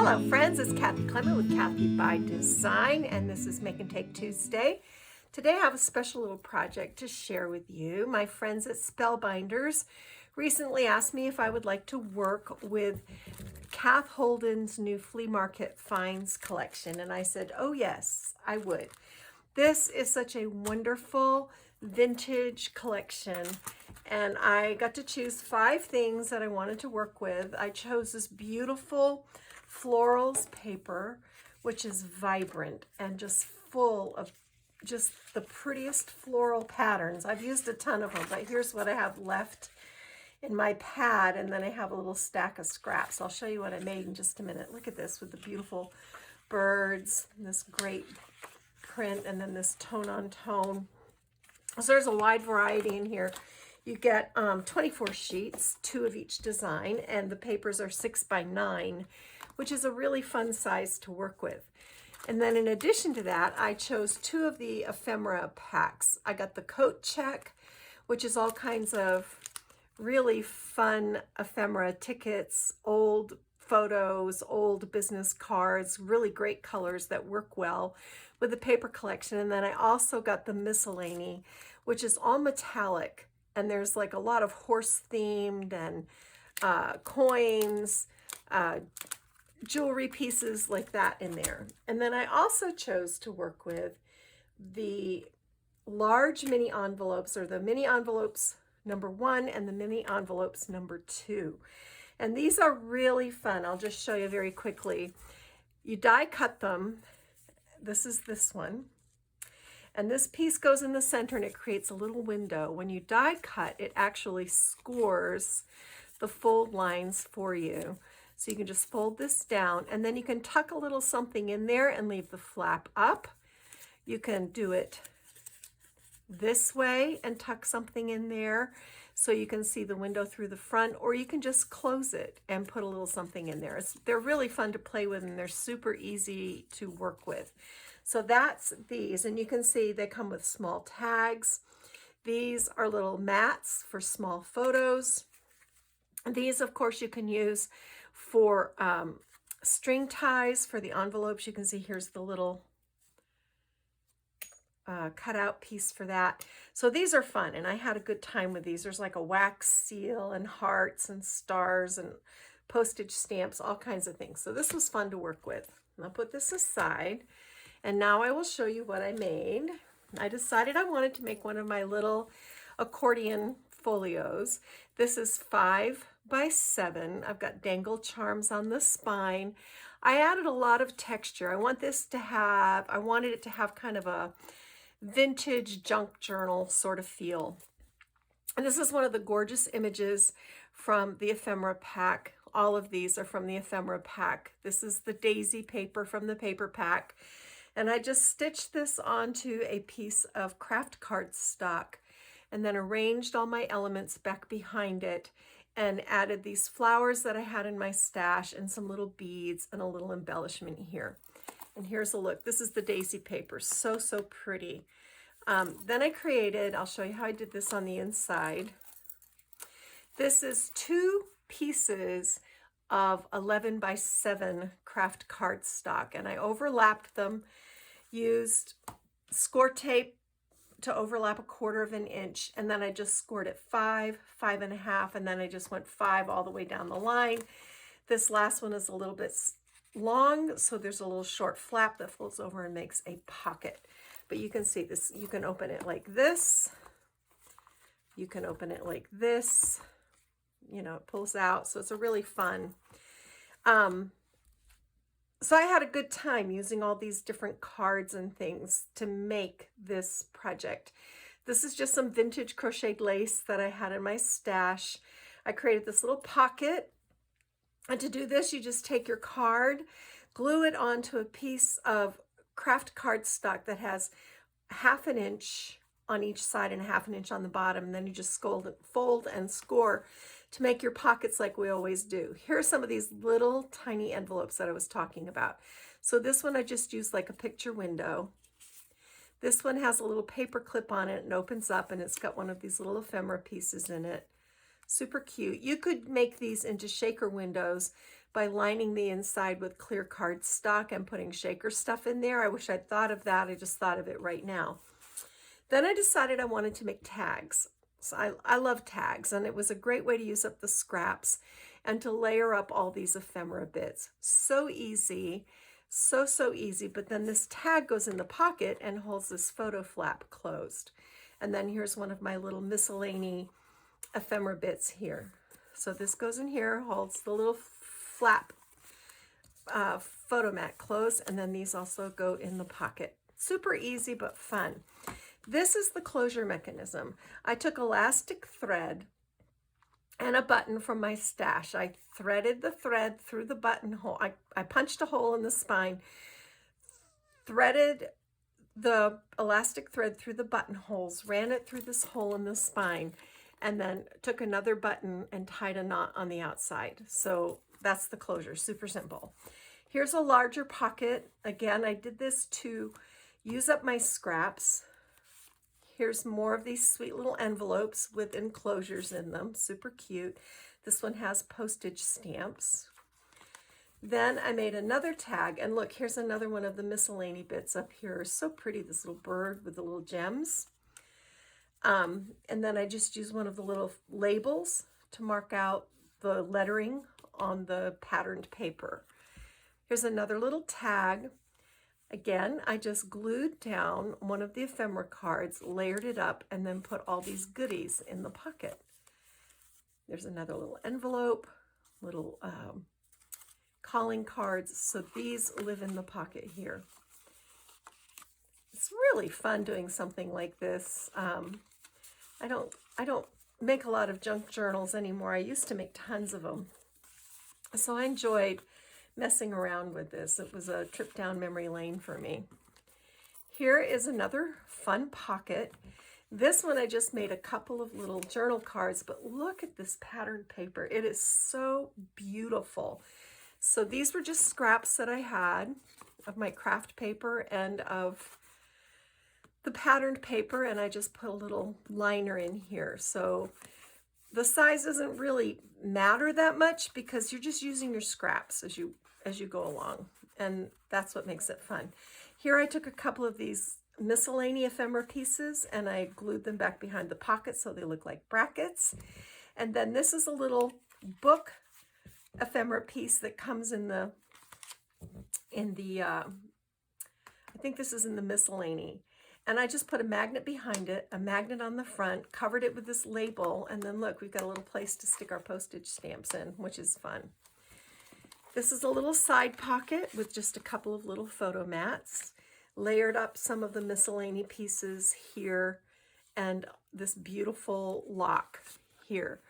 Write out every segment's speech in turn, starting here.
Hello friends, it's Cathe Clement with Cathe by Design, and this is Make and Take Tuesday. Today I have a special little project to share with you. My friends at Spellbinders recently asked me if I would like to work with Cathe Holden's new Flea Market Finds collection, and I said, oh yes, I would. This is such a wonderful vintage collection, and I got to choose 5 things that I wanted to work with. I chose this beautiful florals paper, which is vibrant and just full of just the prettiest floral patterns. I've used a ton of them, but here's what I have left in my pad, and then I have a little stack of scraps. I'll show you what I made in just a minute. Look at this with the beautiful birds, and this great print, and then this tone on tone. So there's a wide variety in here. You get 24 sheets, 2 of each design, and the papers are 6 by 9, which is a really fun size to work with. And then in addition to that, I chose 2 of the ephemera packs. I got the coat check, which is all kinds of really fun ephemera tickets, old photos, old business cards, really great colors that work well with the paper collection. And then I also got the miscellany, which is all metallic, and there's like a lot of horse themed and coins, jewelry pieces like that in there. And then I also chose to work with the large mini envelopes, or the mini envelopes number 1 and the mini envelopes number 2. And these are really fun. I'll just show you very quickly. You die cut them. This is this one. And this piece goes in the center and it creates a little window. When you die cut, it actually scores the fold lines for you. So you can just fold this down, and then you can tuck a little something in there and leave the flap up. You can do it this way and tuck something in there so you can see the window through the front, or you can just close it and put a little something in there. They're really fun to play with, and they're super easy to work with. So that's these, and you can see they come with small tags. These are little mats for small photos. These, of course, you can use for string ties for the envelopes. You can see here's the little cutout piece for that. So these are fun, and I had a good time with these. There's like a wax seal and hearts and stars and postage stamps, all kinds of things. So this was fun to work with. I'll put this aside, and now I will show you what I made. I decided I wanted to make one of my little accordion folios. This is 5 by 7. I've got dangle charms on the spine. I added a lot of texture. I wanted it to have kind of a vintage junk journal sort of feel. And this is one of the gorgeous images from the ephemera pack. All of these are from the ephemera pack. This is the daisy paper from the paper pack. And I just stitched this onto a piece of craft cardstock, and then arranged all my elements back behind it, and added these flowers that I had in my stash and some little beads and a little embellishment here. And here's a look. This is the daisy paper. So, so pretty. Then I created, I'll show you how I did this on the inside. This is 2 pieces of 11 by 7 craft cardstock, and I overlapped them, used score tape to overlap 1/4 of an inch, and then I just scored it 5, 5 1/2, and then I just went 5 all the way down the line. This last one is a little bit long, so there's a little short flap that folds over and makes a pocket. But you can see this, you can open it like this, you can open it like this, you know, it pulls out, so it's a really fun. So I had a good time using all these different cards and things to make this project. This is just some vintage crocheted lace that I had in my stash. I created this little pocket, and to do this, you just take your card, glue it onto a piece of craft cardstock that has 1/2 inch on each side and 1/2 inch on the bottom, and then you just fold and score to make your pockets like we always do. Here are some of these little tiny envelopes that I was talking about. So this one I just used like a picture window. This one has a little paper clip on it and opens up, and it's got one of these little ephemera pieces in it. Super cute. You could make these into shaker windows, by lining the inside with clear cardstock and putting shaker stuff in there. I wish I'd thought of that. I just thought of it right now. Then I decided I wanted to make tags. So I love tags, and it was a great way to use up the scraps and to layer up all these ephemera bits. So easy, so easy. But then this tag goes in the pocket and holds this photo flap closed. And then here's one of my little miscellany ephemera bits here. So this goes in here, holds the little flap photo mat closed, and then these also go in the pocket. Super easy but fun. This is the closure mechanism. I took elastic thread and a button from my stash. I threaded the thread through the buttonhole. I punched a hole in the spine, threaded the elastic thread through the buttonholes, ran it through this hole in the spine, and then took another button and tied a knot on the outside. So that's the closure, super simple. Here's a larger pocket. Again, I did this to use up my scraps. Here's more of these sweet little envelopes with enclosures in them, super cute. This one has postage stamps. Then I made another tag, and look, here's another one of the miscellany bits up here. So pretty, this little bird with the little gems. And then I just used one of the little labels to mark out the lettering on the patterned paper. Here's another little tag. Again, I just glued down one of the ephemera cards, layered it up, and then put all these goodies in the pocket. There's another little envelope, little calling cards. So these live in the pocket here. It's really fun doing something like this. I don't make a lot of junk journals anymore. I used to make tons of them. So I enjoyed messing around with this. It was a trip down memory lane for me. Here is another fun pocket. This one I just made a couple of little journal cards, but look at this patterned paper. It is so beautiful. So these were just scraps that I had of my craft paper and of the patterned paper, and I just put a little liner in here. So the size doesn't really matter that much because you're just using your scraps as you go along, and that's what makes it fun. Here I took a couple of these miscellany ephemera pieces and I glued them back behind the pocket so they look like brackets. And then this is a little book ephemera piece that comes in the I think this is in the miscellany. And I just put a magnet behind it, a magnet on the front, covered it with this label, and then look, we've got a little place to stick our postage stamps in, which is fun. This is a little side pocket with just a couple of little photo mats, layered up some of the miscellany pieces here, and this beautiful lock here.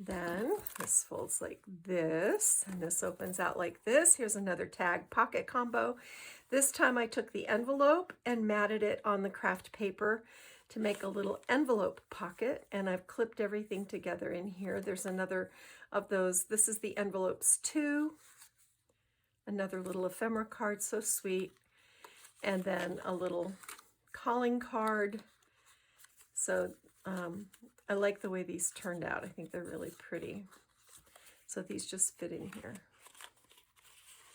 Then this folds like this, and this opens out like this. Here's another tag pocket combo. This time I took the envelope and matted it on the craft paper to make a little envelope pocket, and I've clipped everything together in here. There's another of those. This is the envelopes too. Another little ephemera card, so sweet. And then a little calling card. So I like the way these turned out. I think they're really pretty. So these just fit in here,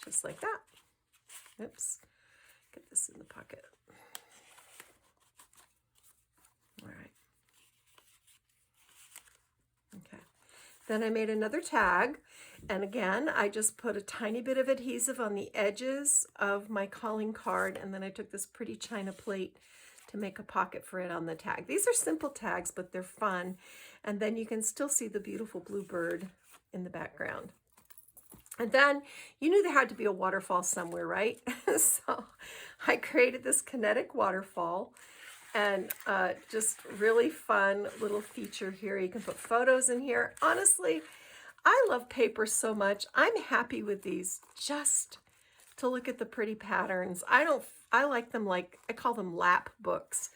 just like that. Oops, get this in the pocket. All right. Okay. Then I made another tag, and again, I just put a tiny bit of adhesive on the edges of my calling card, and then I took this pretty china plate to make a pocket for it on the tag. These are simple tags, but they're fun. And then you can still see the beautiful blue bird in the background. And then you knew there had to be a waterfall somewhere, right? So I created this kinetic waterfall, and just really fun little feature here. You can put photos in here. Honestly, I love paper so much. I'm happy with these just to look at the pretty patterns. I like them, like I call them lap books.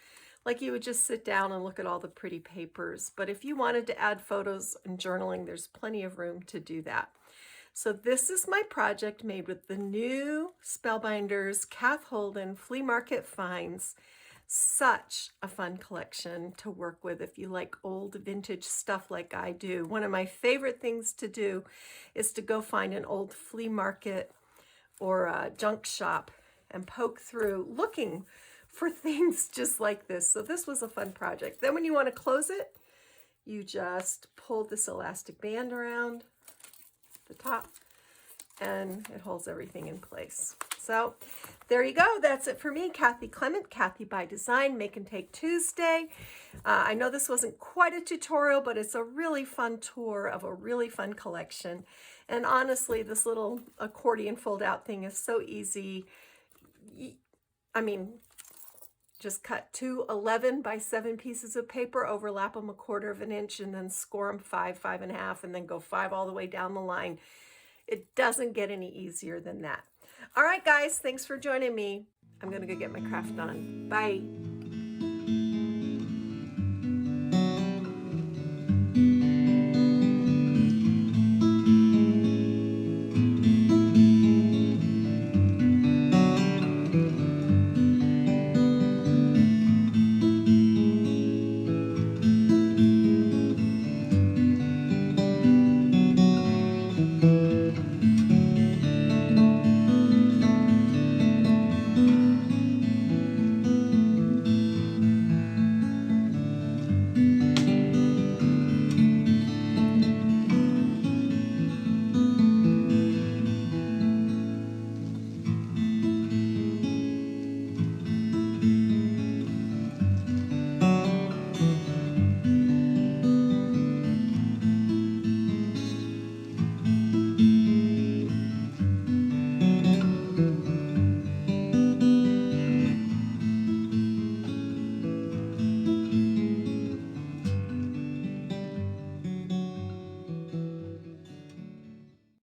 Like you would just sit down and look at all the pretty papers. But if you wanted to add photos and journaling, there's plenty of room to do that. So this is my project made with the new Spellbinders Cathe Holden Flea Market Finds Such a fun collection to work with if you like old vintage stuff like I do. One of my favorite things to do is to go find an old flea market or a junk shop and poke through looking for things just like this. So this was a fun project. Then when you want to close it, you just pull this elastic band around the top and it holds everything in place. So there you go. That's it for me, Cathe Clement, Cathe by Design, Make and Take Tuesday. I know this wasn't quite a tutorial, but it's a really fun tour of a really fun collection. And honestly, this little accordion fold out thing is so easy. I mean, just cut 2 11 by 7 pieces of paper, overlap them 1/4 of an inch, and then score them 5, 5 1/2, and then go 5 all the way down the line. It doesn't get any easier than that. All right, guys, thanks for joining me. I'm going to go get my craft on. Bye.